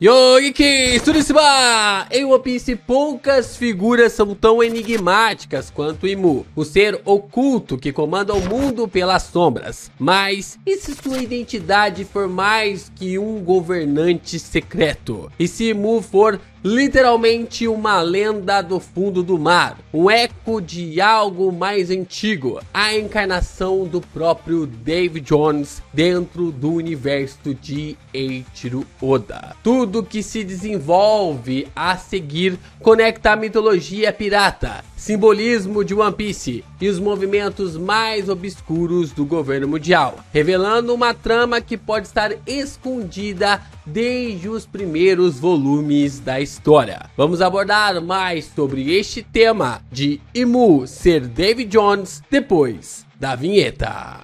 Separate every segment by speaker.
Speaker 1: Yo, Geeks, tudo isso bem? Em One Piece, poucas figuras são tão enigmáticas quanto Imu, o ser oculto que comanda o mundo pelas sombras. Mas e se sua identidade for mais que um governante secreto? E se Imu for literalmente uma lenda do fundo do mar, um eco de algo mais antigo, a encarnação do próprio Davy Jones dentro do universo de Eiichiro Oda. Tudo que se desenvolve a seguir conecta a mitologia pirata, simbolismo de One Piece e os movimentos mais obscuros do governo mundial, revelando uma trama que pode estar escondida desde os primeiros volumes da história. Vamos abordar mais sobre este tema de Imu ser Davy Jones depois da vinheta.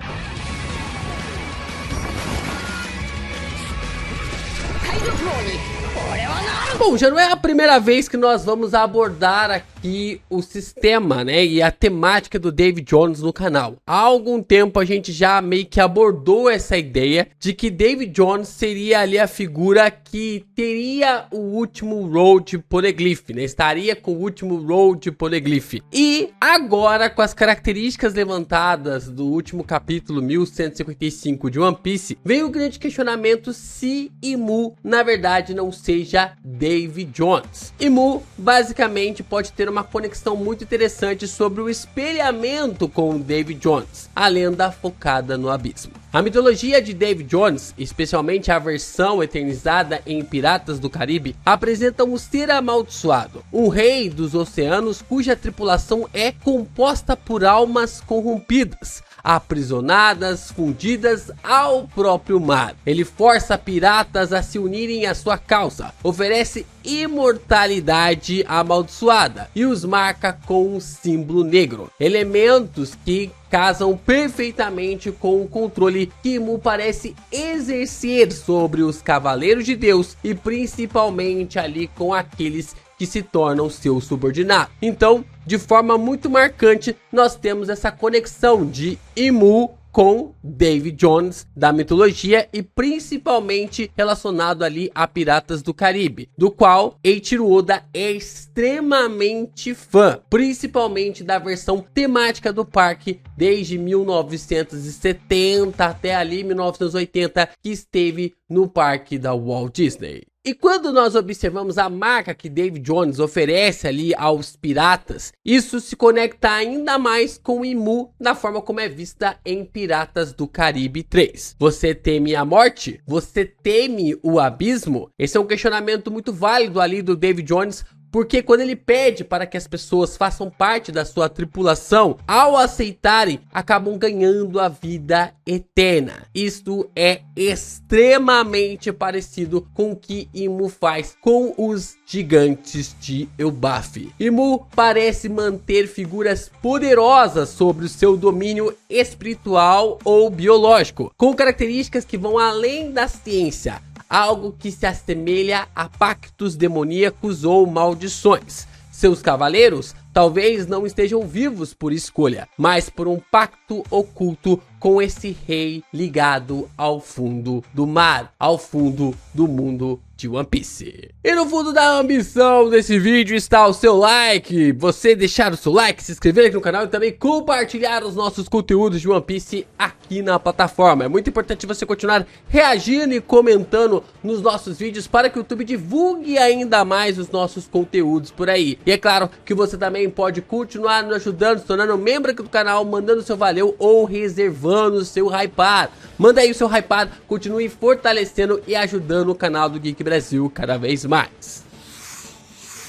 Speaker 1: Bom, já não é a primeira vez que nós vamos abordar aqui o sistema, né, e a temática do Davy Jones no canal. Há algum tempo a gente já meio que abordou essa ideia de que Davy Jones seria ali a figura que teria o último Road Poneglyph, né, estaria com o último Road Poneglyph. E agora, com as características levantadas do último capítulo 1155 de One Piece, vem o grande questionamento se Imu, na verdade, não seja Davy Jones. Imu basicamente pode ter uma conexão muito interessante sobre o espelhamento com o Davy Jones, a lenda focada no abismo. A mitologia de Davy Jones, especialmente a versão eternizada em Piratas do Caribe, apresenta um ser amaldiçoado, um rei dos oceanos cuja tripulação é composta por almas corrompidas, aprisionadas, fundidas ao próprio mar. Ele força piratas a se unirem à sua causa, oferece imortalidade amaldiçoada e os marca com um símbolo negro, elementos que casam perfeitamente com o controle que Imu parece exercer sobre os Cavaleiros de Deus e principalmente ali com aqueles que se tornam seus subordinados. Então, de forma muito marcante, nós temos essa conexão de Imu com Davy Jones da mitologia e principalmente relacionado ali a Piratas do Caribe, do qual Eiichiro Oda é extremamente fã, principalmente da versão temática do parque desde 1970 até ali 1980, que esteve no parque da Walt Disney. E quando nós observamos a marca que Davy Jones oferece ali aos piratas, isso se conecta ainda mais com Imu na forma como é vista em Piratas do Caribe 3. Você teme a morte? Você teme o abismo? Esse é um questionamento muito válido ali do Davy Jones, porque quando ele pede para que as pessoas façam parte da sua tripulação, ao aceitarem, acabam ganhando a vida eterna. Isto é extremamente parecido com o que Imu faz com os gigantes de Elbaf. Imu parece manter figuras poderosas sobre o seu domínio espiritual ou biológico, com características que vão além da ciência, algo que se assemelha a pactos demoníacos ou maldições. Seus cavaleiros talvez não estejam vivos por escolha, mas por um pacto oculto com esse rei ligado ao fundo do mar, ao fundo do mundo de One Piece. E no fundo da ambição desse vídeo está o seu like, você deixar o seu like, se inscrever aqui no canal e também compartilhar os nossos conteúdos de One Piece aqui na plataforma. É muito importante você continuar reagindo e comentando nos nossos vídeos para que o YouTube divulgue ainda mais os nossos conteúdos por aí. E é claro que você também pode continuar nos ajudando, se tornando membro aqui do canal, mandando seu valeu ou reservando o seu hypar. Manda aí o seu hypar, continue fortalecendo e ajudando o canal do Geek Brasil cada vez mais.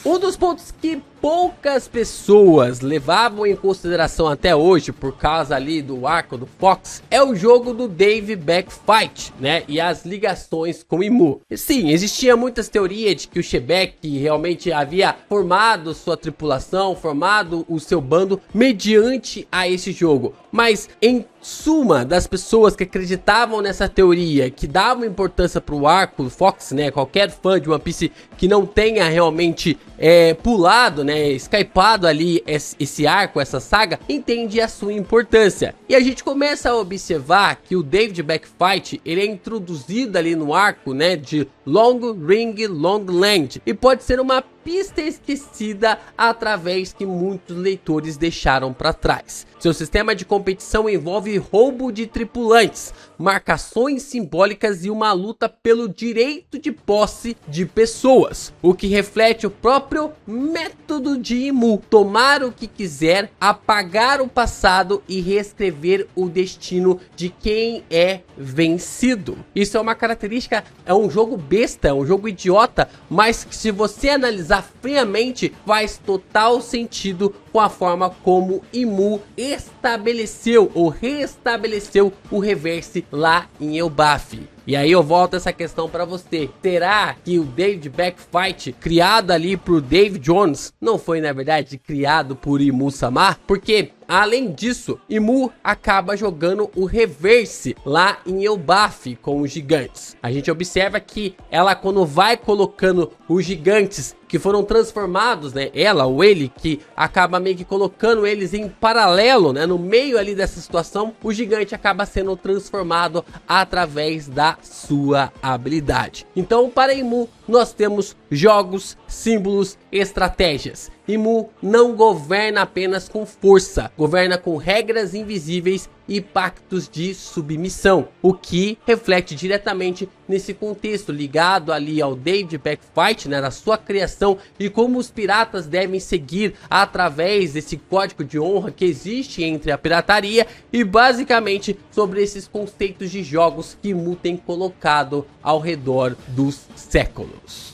Speaker 1: Um dos pontos que poucas pessoas levavam em consideração até hoje, por causa ali do arco do Fox, é o jogo do Davy Back Fight, né, e as ligações com Imu. Sim, existia muitas teorias de que o Shebeck realmente havia formado sua tripulação, formado o seu bando mediante a esse jogo, mas em suma das pessoas que acreditavam nessa teoria, que davam importância para o arco do Fox, né, qualquer fã de One Piece que não tenha realmente pulado, né, né, skypado ali esse arco, essa saga, entende a sua importância. E a gente começa a observar que o David Backfight, ele é introduzido ali no arco, né, de Long Ring Long Land, e pode ser uma pista esquecida através que muitos leitores deixaram para trás. Seu sistema de competição envolve roubo de tripulantes, marcações simbólicas e uma luta pelo direito de posse de pessoas, o que reflete o próprio método de Imu: tomar o que quiser, apagar o passado e reescrever o destino de quem é vencido. Isso é uma característica, é um jogo besta, é um jogo idiota, mas que, se você analisar friamente, faz total sentido com a forma como Imu estabeleceu ou reestabeleceu o reverse lá em Elbaf. E aí eu volto essa questão para você: será que o David Backfight, criado ali por Dave Jones, não foi na verdade criado por Imu-sama? Porque além disso, Imu acaba jogando o reverse lá em Elbaf com os gigantes. A gente observa que ela, quando vai colocando os gigantes que foram transformados, né, ela ou ele, que acaba meio que colocando eles em paralelo, né, no meio ali dessa situação, o gigante acaba sendo transformado através da sua habilidade. Então, para Imu, nós temos jogos, símbolos, estratégias. Imu não governa apenas com força, governa com regras invisíveis e pactos de submissão, o que reflete diretamente nesse contexto ligado ali ao David Backfight, né, na sua criação, e como os piratas devem seguir através desse código de honra que existe entre a pirataria, e basicamente sobre esses conceitos de jogos que Imu tem colocado ao redor dos séculos.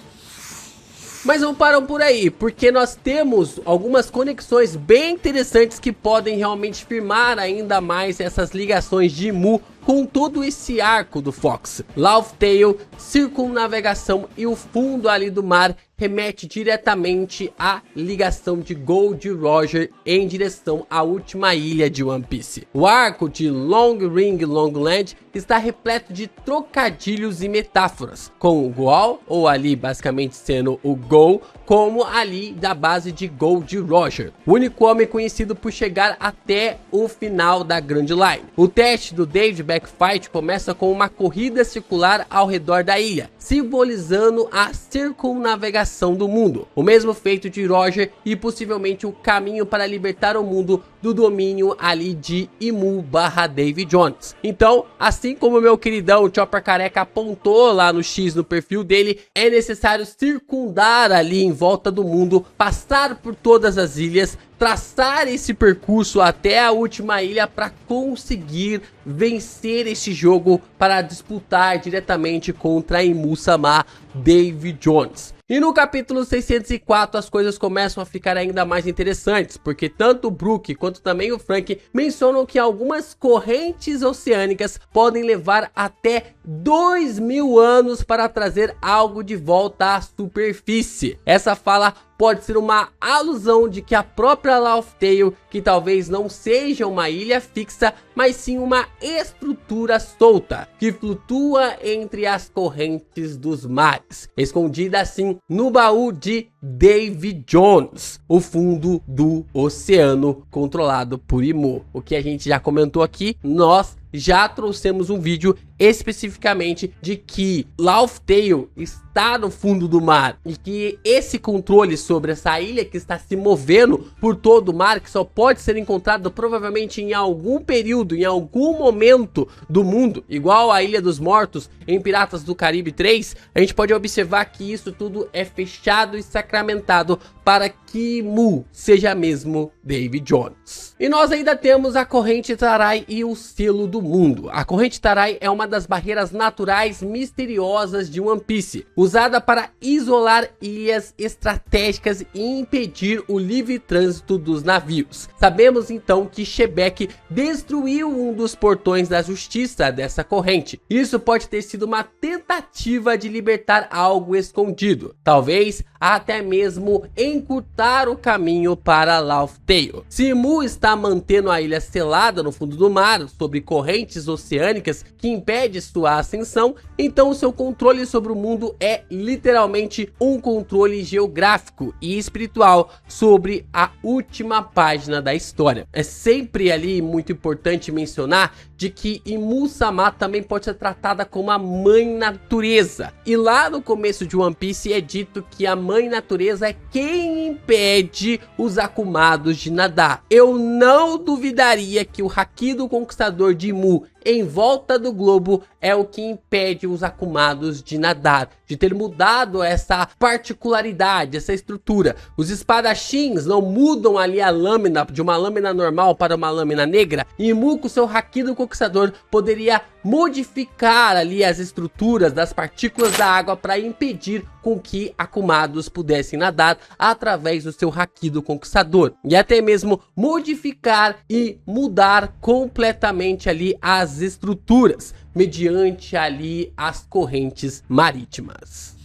Speaker 1: Mas não param por aí, porque nós temos algumas conexões bem interessantes que podem realmente firmar ainda mais essas ligações de Imu com todo esse arco do Fox. Laugh Tale, circunnavegação e o fundo ali do mar remete diretamente à ligação de Gold Roger em direção à última ilha de One Piece. O arco de Long Ring Long Land está repleto de trocadilhos e metáforas, com o Goal, ou ali basicamente sendo o Go, como ali da base de Gold Roger, o único homem conhecido por chegar até o final da Grand Line. O teste do David Backfight começa com uma corrida circular ao redor da ilha, simbolizando a circunnavegação do mundo, o mesmo feito de Roger e possivelmente o caminho para libertar o mundo do domínio ali de Imu/David Jones. Então, assim como meu queridão Chopper Careca apontou lá no X no perfil dele, é necessário circundar ali em volta do mundo, passar por todas as ilhas, traçar esse percurso até a última ilha para conseguir vencer esse jogo, para disputar diretamente contra Imu-sama David Jones. E no capítulo 604 as coisas começam a ficar ainda mais interessantes, porque tanto o Brook quanto também o Frank mencionam que algumas correntes oceânicas podem levar até 2000 anos para trazer algo de volta à superfície. Essa fala pode ser uma alusão de que a própria Laugh Tale, que talvez não seja uma ilha fixa, mas sim uma estrutura solta, que flutua entre as correntes dos mares, escondida assim no baú de David Jones, o fundo do oceano controlado por Imu. O que a gente já comentou aqui, nós já trouxemos um vídeo especificamente de que Laugh Tale está no fundo do mar e que esse controle sobre essa ilha que está se movendo por todo o mar, que só pode ser encontrado provavelmente em algum período, em algum momento do mundo, igual a Ilha dos Mortos em Piratas do Caribe 3, a gente pode observar que isso tudo é fechado e sacramentado para que Imu seja mesmo David Jones. E nós ainda temos a corrente Tarai e o selo do mundo. A corrente Tarai é uma das barreiras naturais misteriosas de One Piece, usada para isolar ilhas estratégicas e impedir o livre trânsito dos navios. Sabemos então que Shebeck destruiu um dos portões da justiça dessa corrente. Isso pode ter sido uma tentativa de libertar algo escondido, talvez até mesmo encurtar o caminho para Laugh Tale. Se Imu está mantendo a ilha selada no fundo do mar, sobre correntes oceânicas que impedem impede sua ascensão, então o seu controle sobre o mundo é literalmente um controle geográfico e espiritual sobre a última página da história. É sempre ali muito importante mencionar de que Imu-sama também pode ser tratada como a mãe natureza. E lá no começo de One Piece é dito que a mãe natureza é quem impede os Akumados de nadar. Eu não duvidaria que o Haki do Conquistador de Imu em volta do globo é o que impede os Akumados de nadar, de ter mudado essa particularidade, essa estrutura. Os espadachins não mudam ali a lâmina de uma lâmina normal para uma lâmina negra, e Imu, com seu Haki do Conquistador, poderia modificar ali as estruturas das partículas da água para impedir com que Akumados pudessem nadar através do seu Haki do Conquistador, e até mesmo modificar e mudar completamente ali as estruturas mediante ali as correntes marítimas.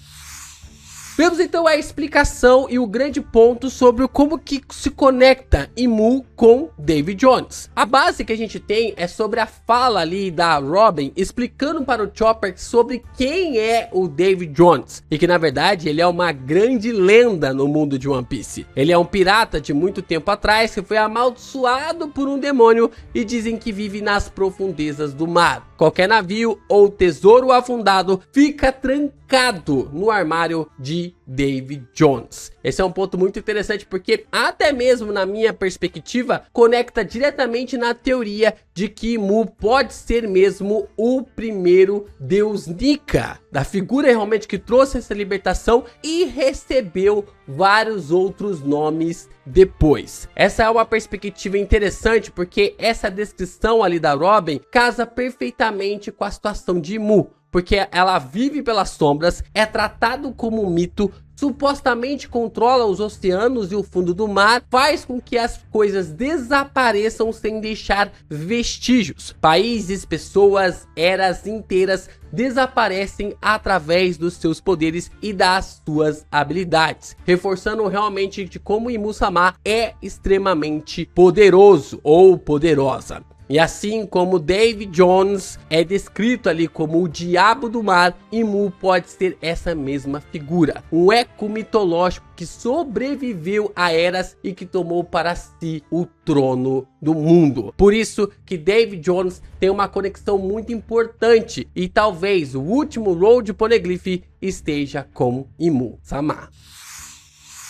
Speaker 1: Vemos então a explicação e o grande ponto sobre como que se conecta Imu com Davy Jones. A base que a gente tem é sobre a fala ali da Robin explicando para o Chopper sobre quem é o Davy Jones, e que na verdade ele é uma grande lenda no mundo de One Piece. Ele é um pirata de muito tempo atrás que foi amaldiçoado por um demônio e dizem que vive nas profundezas do mar. Qualquer navio ou tesouro afundado fica trancado no armário de Davy Jones. Esse é um ponto muito interessante porque até mesmo na minha perspectiva conecta diretamente na teoria de que Imu pode ser mesmo o primeiro deus Nika, da figura realmente que trouxe essa libertação e recebeu vários outros nomes depois. Essa é uma perspectiva interessante porque essa descrição ali da Robin casa perfeitamente com a situação de Imu, porque ela vive pelas sombras, é tratado como um mito, supostamente controla os oceanos e o fundo do mar, faz com que as coisas desapareçam sem deixar vestígios. Países, pessoas, eras inteiras desaparecem através dos seus poderes e das suas habilidades, reforçando realmente de como Imu-sama é extremamente poderoso ou poderosa. E assim como Davy Jones é descrito ali como o diabo do mar, Imu pode ser essa mesma figura, um eco mitológico que sobreviveu a eras e que tomou para si o trono do mundo. Por isso que Davy Jones tem uma conexão muito importante e talvez o último Road Poneglyph esteja com Imu-sama.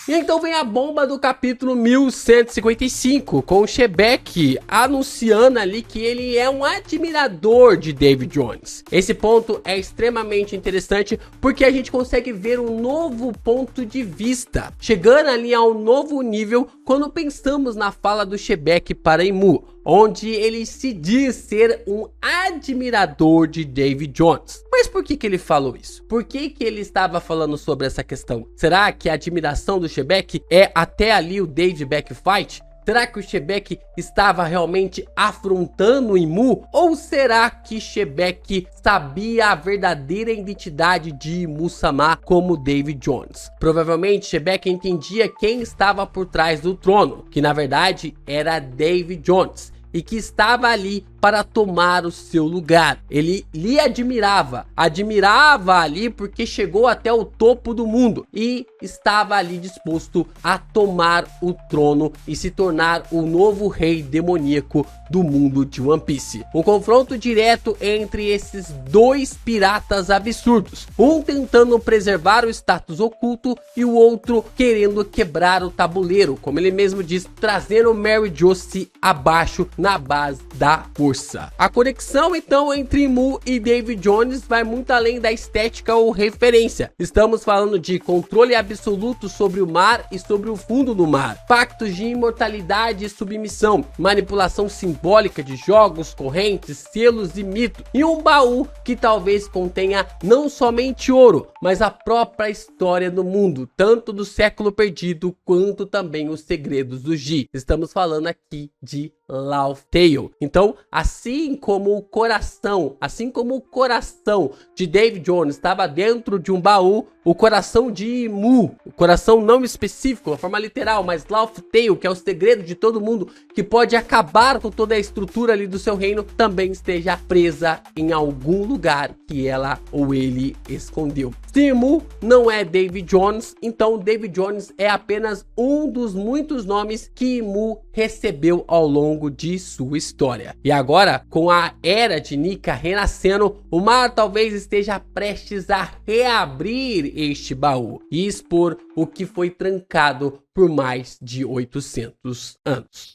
Speaker 1: E então vem a bomba do capítulo 1155, com o Shebek anunciando ali que ele é um admirador de Davy Jones. Esse ponto é extremamente interessante porque a gente consegue ver um novo ponto de vista, chegando ali a um novo nível quando pensamos na fala do Shebek para Imu, onde ele se diz ser um admirador de Davy Jones. Mas por que ele falou isso? Por que ele estava falando sobre essa questão? Será que a admiração do Shebek é até ali o Davy Back Fight? Será que o Shebek estava realmente afrontando o Imu? Ou será que Shebek sabia a verdadeira identidade de Imu-sama como Davy Jones? Provavelmente Shebek entendia quem estava por trás do trono, que na verdade era Davy Jones, e que estava ali para tomar o seu lugar. Ele lhe admirava ali porque chegou até o topo do mundo e estava ali disposto a tomar o trono e se tornar o novo rei demoníaco do mundo de One Piece. Um confronto direto entre esses dois piratas absurdos, um tentando preservar o status oculto e o outro querendo quebrar o tabuleiro, como ele mesmo diz, trazendo Mary Josie abaixo na base da força. A conexão então entre Imu e Davy Jones vai muito além da estética ou referência. Estamos falando de controle absoluto sobre o mar e sobre o fundo do mar, pactos de imortalidade e submissão, manipulação simbólica de jogos, correntes, selos e mitos, e um baú que talvez contenha não somente ouro, mas a própria história do mundo, tanto do século perdido quanto também os segredos do Ji. Estamos falando aqui de Laughtale. Então, assim como o coração de Davy Jones estava dentro de um baú, o coração de Mu, o coração não específico, a forma literal, mas Laughtale, que é o segredo de todo mundo, que pode acabar com toda a estrutura ali do seu reino, também esteja presa em algum lugar que ela ou ele escondeu. Se Mu não é Davy Jones, então Davy Jones é apenas um dos muitos nomes que Mu recebeu ao longo de sua história. E agora, com a era de Nika renascendo, o mar talvez esteja prestes a reabrir este baú e expor o que foi trancado por mais de 800 anos.